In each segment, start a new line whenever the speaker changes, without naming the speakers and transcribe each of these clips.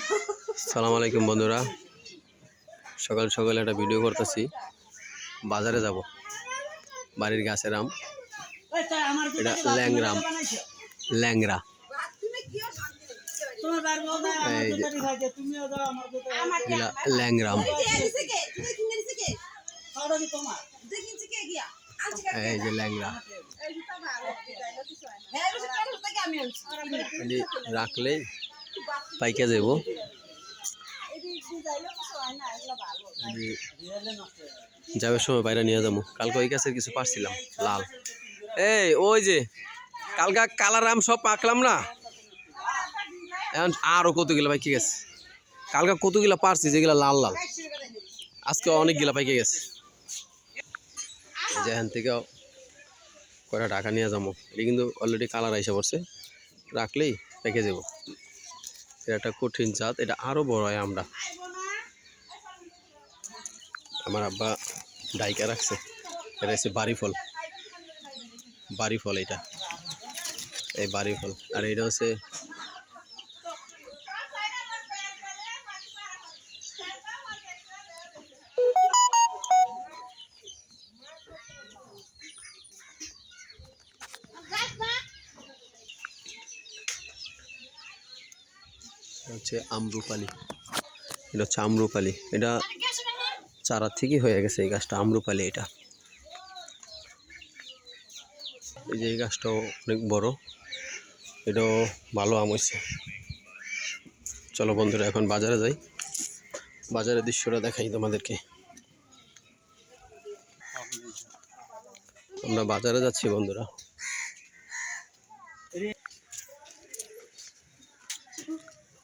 সালাম আলাইকুম বন্ধুরা, সকাল সকাল একটা ভিডিও করতেছি। বাজারে যাব, বাড়ির গাছের আম, এটা ল্যাংরা আম, ল্যাংরা। এই যে ল্যাংরা আম, এই যে ল্যাংরা রাখলেই পাইকে যাব। যাবে সময় বাইরে নিয়ে যাবো। কালকে ওই গাছের কিছু পারছিলাম লাল, এই ওই যে কালকা কালার আম সব পাকলাম না, এখন আরো কতগুলো পাইকে গেছে। কালকা কতগুলো পারছি যেগুলো লাল লাল, আজকে অনেকগুলা পাইকে গেছে। যেখান থেকে কয়টা টাকা নিয়ে যাবো। এটা কিন্তু অলরেডি কালার আইসা পড়ছে, রাখলেই পেকে যাব। এটা একটা কঠিন জাত, এটা আরো বড় হয় আমরা। আমার আব্বা ডাইকা রাখছে, এটা হচ্ছে বাড়ি ফল, বাড়ি ফল এটা, এই বাড়ি ফল। আর এটা হচ্ছে আম্রপালি, এটা হচ্ছে আম্রপালি। এটা চারা থেকেই হয়ে গেছে এই গাছটা আম্রপালি। এটা এই যে এই গাছটাও অনেক বড়, এটাও ভালো আম হয়েছে। চলো বন্ধুরা এখন বাজারে যাই, বাজারের দৃশ্যটা দেখাই তোমাদেরকে। আমরা বাজারে যাচ্ছি বন্ধুরা।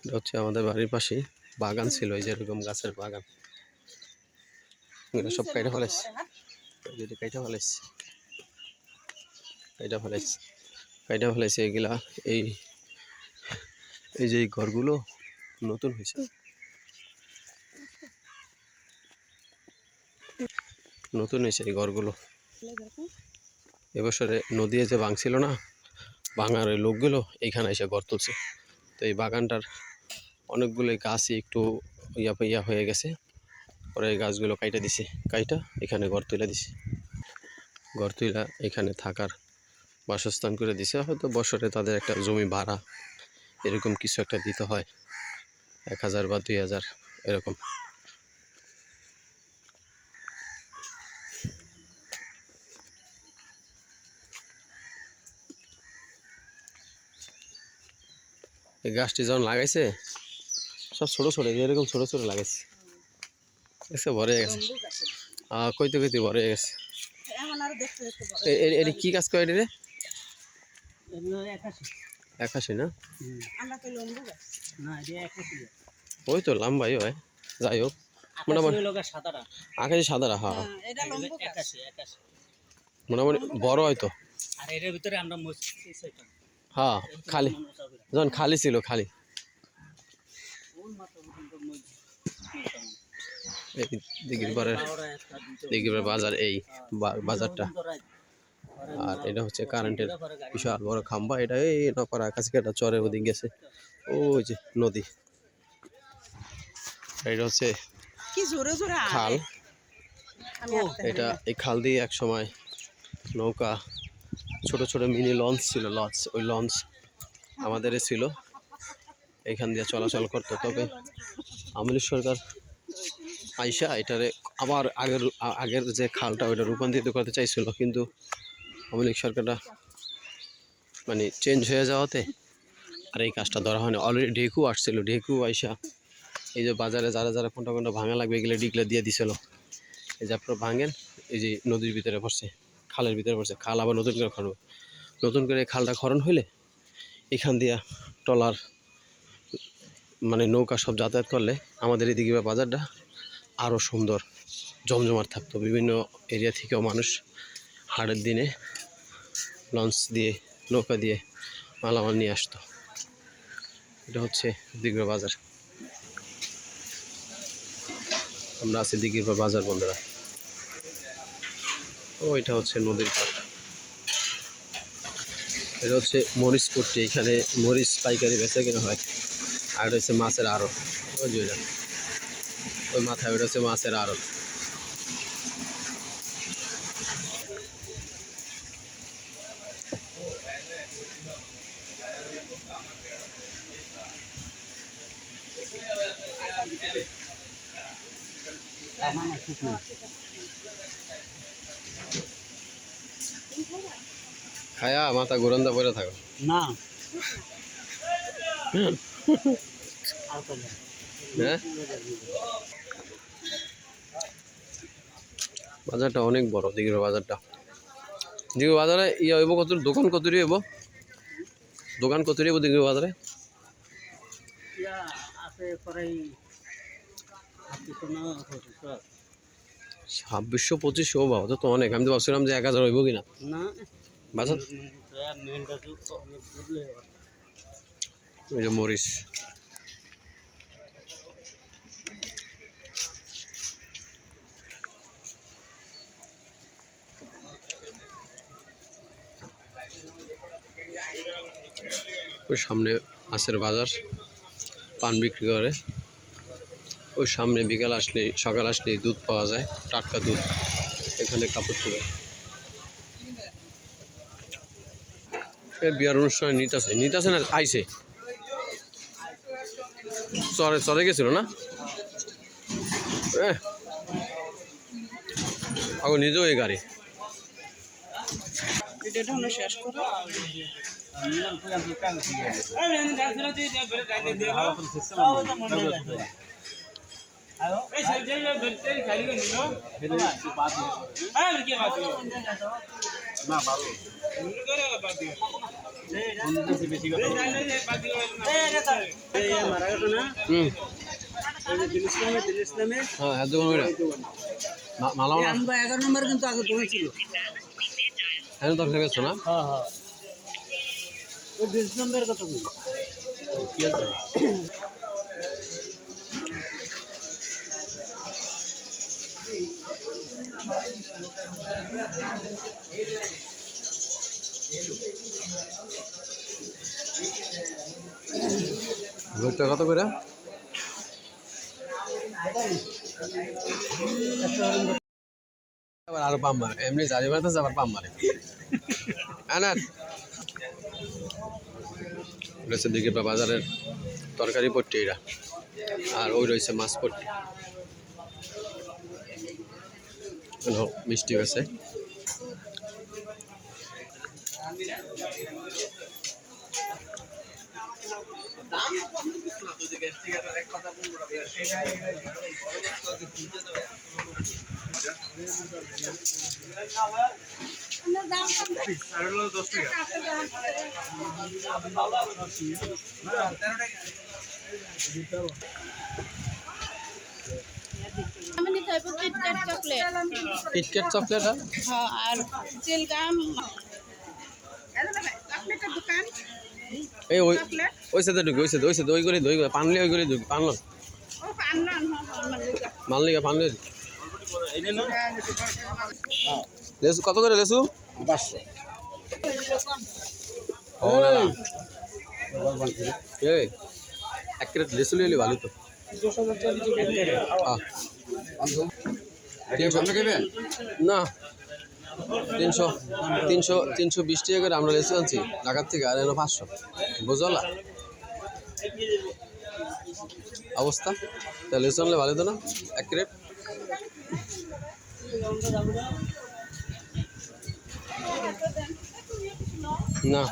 এটা হচ্ছে আমাদের বাড়ির পাশে বাগান ছিল, এই যে এরকম গাছের বাগান, সব কাইটা ফেলাইছে, কাইটা ফেলাইছে, কাইটা ফেলাইছে, কাইটা ফেলাইছে এগুলা। এই এই যে ঘরগুলো নতুন হয়েছে, নতুন হয়েছে এই ঘরগুলো। এবছরে নদী যে ভাঙছিল না, ভাঙার ওই লোকগুলো এইখানে এসে ঘর তুলছে। তো এই বাগানটার অনেকগুলো গাছই একটু ইয়া হয়ে গেছে, পরে এই গাছগুলো কাইটা দিছে, কাইটা এখানে ঘর তুলে দিছে। ঘর তুলা এখানে থাকার বাসস্থান করে দিছে। হয়তো বছরে তাদের একটা জমি ভাড়া এরকম কিছু একটা দিতে হয়, 1000 বা 2000 এরকম। এই গাছটি যখন লাগাইছে সব ছোট ছোট, এরকম ছোট ছোট লাগাইছে, দেখছে ভরে গেছে, কইতে কইতে ভরে গেছে। এটা কি গাছ কয় রে? 81 না? ওই তো লম্বাই হয়, যাই হোক মোটামুটি আকাশি সাদারা। হ্যাঁ মোটামুটি বড় হয়তো। হ্যাঁ খালি যখন খালি ছিল, খালি এই দিঘির বাজার, এই বাজারটা। আর এটা হচ্ছে কারেন্টের বিশাল বড় খাম্বা, এটা এই নকরা কাছে একটা চরের ওদিক গেছে, ওই যে নদী। এটা হচ্ছে খাল, এটা এই খাল দিয়ে এক সময় নৌকা, ছোট ছোট মিনি লঞ্চ ছিল, লঞ্চ, ওই লঞ্চ আমাদের ছিল, এইখান দিয়ে চলাচল করতো। তবে আওয়ামী সরকার আইসা এটারে আবার আগের যে খালটা ওইটা রূপান্তরিত করতে চাইছিল, কিন্তু আওয়ামী লীগ সরকারটা মানে চেঞ্জ হয়ে যাওয়াতে আর এই কাজটা ধরা হয়নি। অলরেডি ঢেকু আসছিল, ঢেকু আইসা এই যে বাজারে যারা যারা কোনটা কোনটা ভাঙা লাগবে এগুলো ডিগলা দিয়ে দিছিল। এই যে আপনারা ভাঙেন, এই যে নদীর ভিতরে পড়ছে, খালের ভিতরে পড়ছে, খাল আবার নতুন করে খনন, নতুন করে খালটা খনন হইলে এখান দিয়া ট্রলার মানে নৌকা সব যাতায়াত করলে আমাদের এদিকে বাজারটা আরও সুন্দর জমজমাট থাকতো। বিভিন্ন এরিয়া থেকেও মানুষ হাটের দিনে লঞ্চ দিয়ে, নৌকা দিয়ে মালামাল নিয়ে আসতো। এটা হচ্ছে দিঘির বাজার, আমরা আছি দিঘির বাজার বন্ধুরা। ও এটা হচ্ছে নদীর পাড়, এটা হচ্ছে মরিচ পট্টি, এখানে মরিচ পাইকারি বেচা কেনা হয়। আর এটা হচ্ছে মাছের আড়ত, ওই যে ওইটা, ওই মাথায় ওইটা হচ্ছে মাছের আড়ত। খায়া মাথা ঘুরন্দা পড়ে থাকো
না
হ্যাঁ। বাজারটা অনেক বড়, দিঘির বাজারটা। দিঘির বাজারে ইয়ে হইব কত, দোকান কত হইব, দোকান কত হইব দিঘির বাজারে?
আছে প্রায়
2600-2500 বাবা, তো অনেক। আমি তো ভাবছিলাম যে 1000 হইব কিনা
না
বাজার। ওই যে মরিচ, ওই সামনে মাছের বাজার, পান বিক্রি করে। ওই সামনে বিকাল আসলে সকাল আসলে দুধ পাওয়া যায়, টাটকা দুধ। এখানে কাপড় চোপড়, বিয়ার অনুষ্ঠানে নিতাছে না আইছে, চরে গেছিল না আগো নিজেও এই গাড়ি।
শেষ করো।
মালা
11 নম্বর কিন্তু আগে তোমার ছিল।
হ্যাঁ তরকারি বেছো না?
হ্যাঁ হ্যাঁ, ওই 20 নম্বরের কথা বলি।
ভুট্টা কত করে? আবার আরো পাম মারে, এমনি জারি মারতেছে আবার পাম মারে। আনার রয়েছে দিকে বাজারের তরকারি পট্টি এরা, আর ওই রয়েছে মাছ পট্টি, মিষ্টি গেছে। কিটক্যাট চকলেট
আর চিলগাম দোকান
এই ওই সাথে ঢুকি, ওই সাথে ওই করে দই পানলে, ওই করে ঢুকি পানল মানলি পানলে। লেসু কত করে লেসু?
500।
ও না না, এই এক ক্রেট লেসু নিলে ভালো তো। না 320 টাকা করে আমরা লেসু আনছি ঢাকার থেকে, আর এলো 500, বুঝলা অবস্থা। তা লেসু আনলে ভালো তো না, এক ক্রেট। না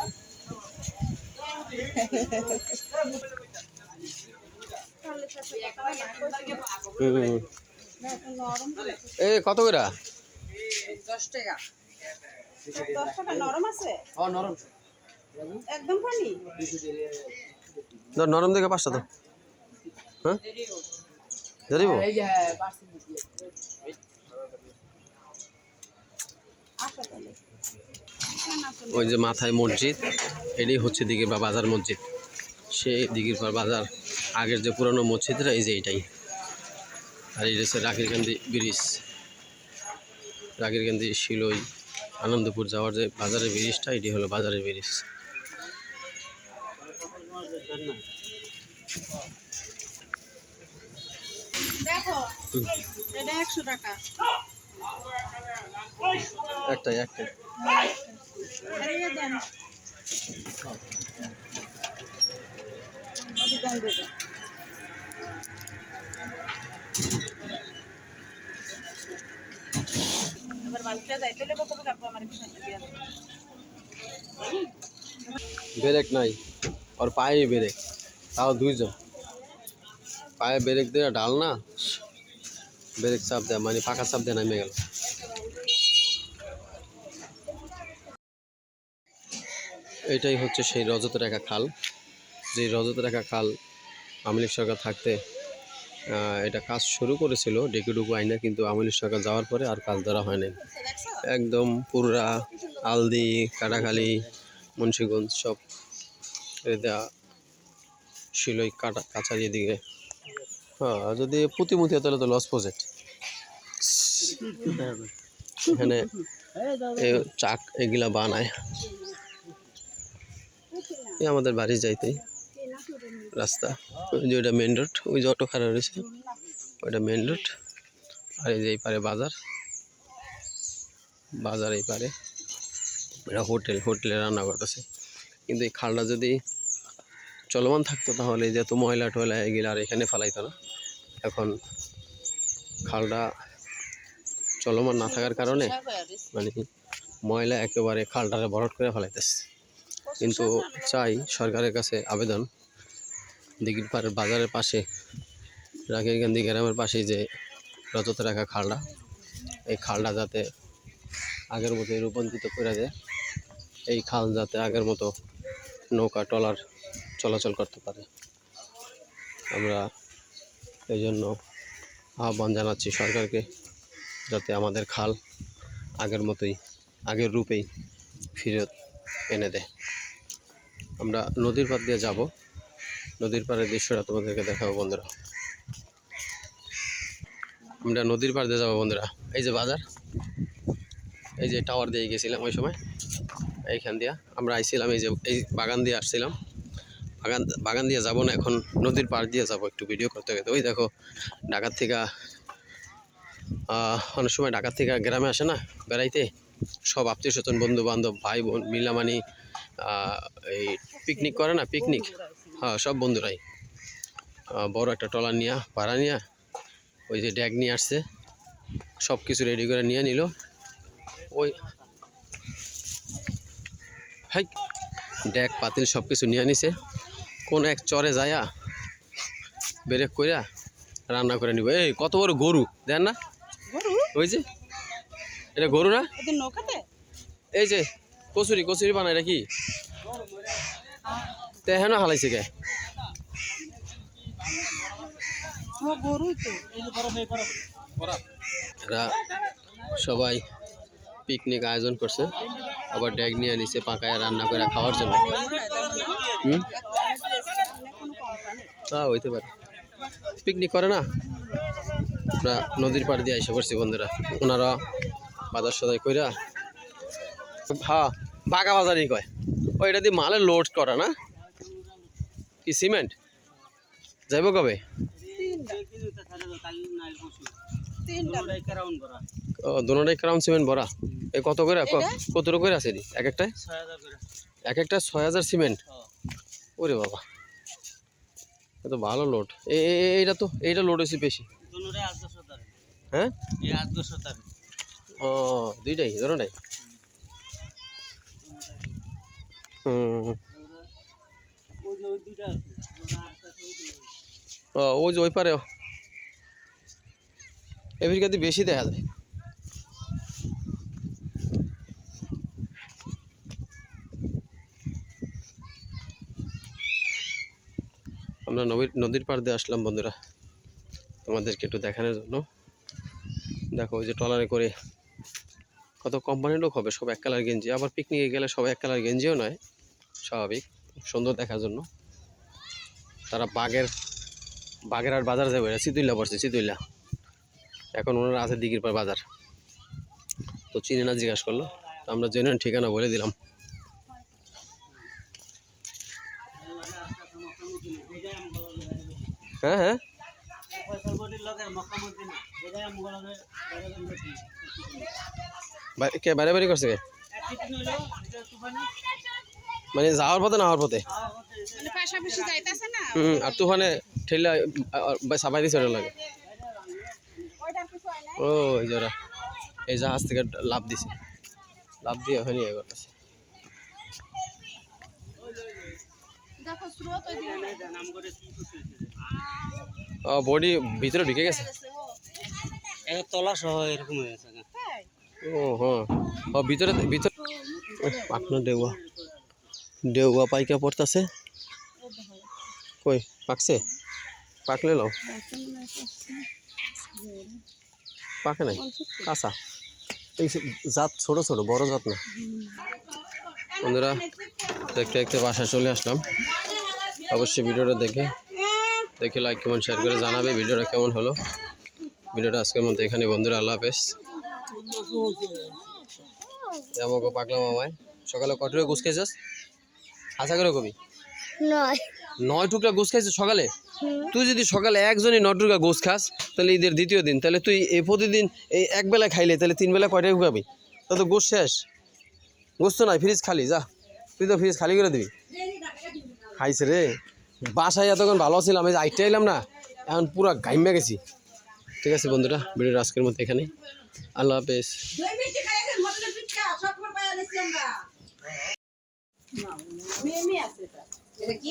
এ কত করে?
10 টাকা। 10 টাকা নরম আছে?
নরম
একদম পানি?
নরম দেখে 5টা তো। হ্যাঁ জানিব ওই যে মাথায় মসজিদ, এটাই হচ্ছে দিঘির বা বাজার মসজিদ। সেই দিঘির পর বাজার আগের যে পুরনো মসজিদটা, এই যে এইটাই। আর এই হচ্ছে রাকিরকান্দি ব্রিজ, রাকিরকান্দি শিলই আনন্দপুর যাওয়ার যে বাজারের ব্রিজটা, এটি হলো বাজারের ব্রিজ।
দেখো এটা 100 টাকা।
একটাই
হারিয়ে দেন। ওই দেন দেবে। এবার বালতিটা যাই তাহলে কত টাকা আপনি আমার কিছু দিয়ে দেন।
ব্রেক নাই, ওর পায়ে ব্রেক, তাও দুইজন পায়ে ব্রেক দিয়ে ডাল না, ব্রেক চাপ দেয় মানে পাকা চাপ দিয়ে নামে গেল। এটাই হচ্ছে সেই রজত রেখা খাল, যে রজত রেখা খাল আওয়ামী লীগ সরকার থাকতে এটা কাজ শুরু করেছিল ডেকুডুকু আইনা, কিন্তু আওয়ামী লীগ সরকার যাওয়ার পরে আর কাজ ধরা হয় নাই। একদম পুরা আলদি, কাটাখালী, মুন্সিগঞ্জ সব এটা শিলই কাছারি এদিকে। হ্যাঁ, যদি প্রতিমুখী তাহলে তো লস প্রজেক্ট। এখানে চাক এগুলা বানায়, এই আমাদের বাড়ি যাইতেই রাস্তা, ওই যে ওইটা মেন রোড, ওই যে অটো খারাপ রয়েছে ওইটা মেন রোড। আর এই যে এই পারে বাজার, বাজার এই পারে এটা হোটেলে রান্না করতেছে। কিন্তু এই খালটা যদি চলমান থাকতো তাহলে যে এত ময়লা টয়লা এগুলো আর এখানে ফেলাইতো না। এখন খালটা চলমান না থাকার কারণে মানে ময়লা একেবারে খালটারে ভরাট করে ফেলাইতেছে। কিন্তু চাই সরকারের কাছে আবেদন, দিঘির পাড়ের বাজারের পাশে রাকিরকান্দি গ্রামের পাশে যে রজত রেখা খালটা, এই খালটা যাতে আগের মতো রূপান্তরিত করে দেয়, এই খাল যাতে আগের মতো নৌকা ট্রলার চলাচল করতে পারে। আমরা এই জন্য আহ্বান জানাচ্ছি সরকারকে, যাতে আমাদের খাল আগের মতোই, আগের রূপেই ফিরত এনে দেয়। আমরা নদীর পাড় দিয়ে যাব, নদীর পাড়ের দৃশ্যটা তোমাদেরকে দেখাবো বন্ধুরা। আমরা নদীর পাড় দিয়ে যাবো বন্ধুরা। এই যে বাজার, এই যে টাওয়ার দিয়ে গেছিলাম ওই সময়, এইখান দিয়ে আমরা আইছিলাম, এই যে এই বাগান দিয়ে আসছিলাম, বাগান দিয়ে যাব না, এখন নদীর পাড় দিয়ে যাব একটু ভিডিও করতে গেলে। ওই দেখো ঢাকার থেকে অনেক সময় ঢাকার থেকে গ্রামে আসে না বেড়াইতে, সব আত্মীয় স্বজন বন্ধু বান্ধব ভাই বোন মিলামানি এই পিকনিক করে না, পিকনিক, হ্যাঁ সব বন্ধুরাই বড় একটা ট্রলার নিয়ে ভাড়া নিয়ে ওই যে ড্যাগ নিয়ে আসছে, সব কিছু রেডি করে নিয়ে নিল। ওই হাই ড্যাগ পাতিল সব কিছু নিয়ে নিছে, কোন এক চরে যায়া ব্রেক কইরা রান্না করে নিব। এই কত বড় গরু দেন না, ওই যে এটা গরু না,
নৌকাতে
এই যে কচুরি কচুরি বানায় নাকি তে হেন হালাইছে কে,
গরুই তো।
এরা সবাই পিকনিক আয়োজন করছে, আবার ড্যাগ নিয়ে নিছে পাকায় রান্না করে খাওয়ার জন্য। তা হইতে পারে পিকনিক করে না। আমরা নদীর পাড় দিয়ে এসে পড়ছি বন্ধুরা, ওনারা বাজার সদাই কইরা, হ্যাঁ বাগা বাজারই কয়, ওইটা দিয়ে মালের লোড করা না, কি সিমেন্ট যাইব কবে? দুটাই ক্রাউন সিমেন্ট ভরা। এই কত করে, কত করে আছে এক একটায়? এক একটা 6000 সিমেন্ট। ওরে বাবা, এত ভালো লোড। এইটা তো এইটা লোড হয়েছে বেশি। হ্যাঁ ও দুইটাই দুটাই। ও ওই যে ওই পারে এফিকাতে বেশি দেখা যায়। আমরা নদীর পাড় দিয়ে আসলাম বন্ধুরা, তোমাদেরকে একটু দেখানোর জন্য। দেখো ওই যে ট্রলারে করে কত কোম্পানির লোক হবে, সব এক কালার গেঞ্জি, আবার পিকনিকে গেলে সব এক কালার গেঞ্জিও নয়, স্বাভাবিক সুন্দর দেখার জন্য। তারা বাগের আর বাজার যাবে, চিতুইল্লা পড়ছে চিতুইল্লা, এখন ওনারা আছে দিঘির পাড় বাজার। তো চিনে না জিজ্ঞাসা করলো, তো আমরা জেনে ঠিকানা বলে দিলাম। হ্যাঁ হ্যাঁ
ফয়সাল বডির লগে মক্কা মদিনা যেটা মুগলদের
কে বাইরে বাইরে করছে কে
একদিন হলো এটা তুফানে
মানে যাওয়ার পথে না হওয়ার পথে
মানে পাশাপাশি যাইতাছে না
আর তুফানে ঠেলা সাবাই দিছে ওটা লাগে
ওইটার কিছু হয় না
ও এই যে ওরা এই জাহাজ থেকে লাভ দিছে লাভ দিয়ে ওখানে ইয়ে করতেছে
দেখো স্রোত ওই দিকে
নাম করে কি কিছু
বডি ভিতরে ঢুকে গেছে
এটা তলা সহ এরকম হয়ে গেছে
হ্যাঁ
ও হ্যাঁ ও ভিতরে ভিতরে পাকনা দেওয়া দেওয়া পাইকা পড়তেছে কই পাকছে পাকলে নাও পাকে নাই কাঁচা এই জাত ছোট ছোট বড় জাত না বন্ধুরা দেখতে দেখতে বাসায় চলে আসলাম অবশ্যই ভিডিওটা দেখে লাইক কমেন্ট শেয়ার করে জানাবে ভিডিওটা কেমন হলো ভিডিওটা আজকের মধ্যে এখানে বন্ধুরা আল্লাহ হাফেজ আমাকে পাকলাম আমায় সকালে কটুরে গুছ খাইছিস আশা করে কবি 9 টুকরা গোস খাইছিস সকালে তুই যদি সকালে একজনই 9 টুকরা গোস খাস তাহলে ঈদের দ্বিতীয় দিন তাহলে তুই এই প্রতিদিন এই এক বেলা খাইলে তাহলে 3 বেলা কয়টা খাবি তা তো গোস শেষ গোস তো নাই ফ্রিজ খালি যা তুই তো ফ্রিজ খালি করে দিবি খাইছে রে বাসায় এতক্ষণ ভালো ছিলাম এই যে আইটে এলাম না এখন পুরো গাইমে গেছি ঠিক আছে বন্ধুরা ভিডিওর আজকের মতো এখানে আল্লাহ হাফেজ
মেয়ে আছে এটা কি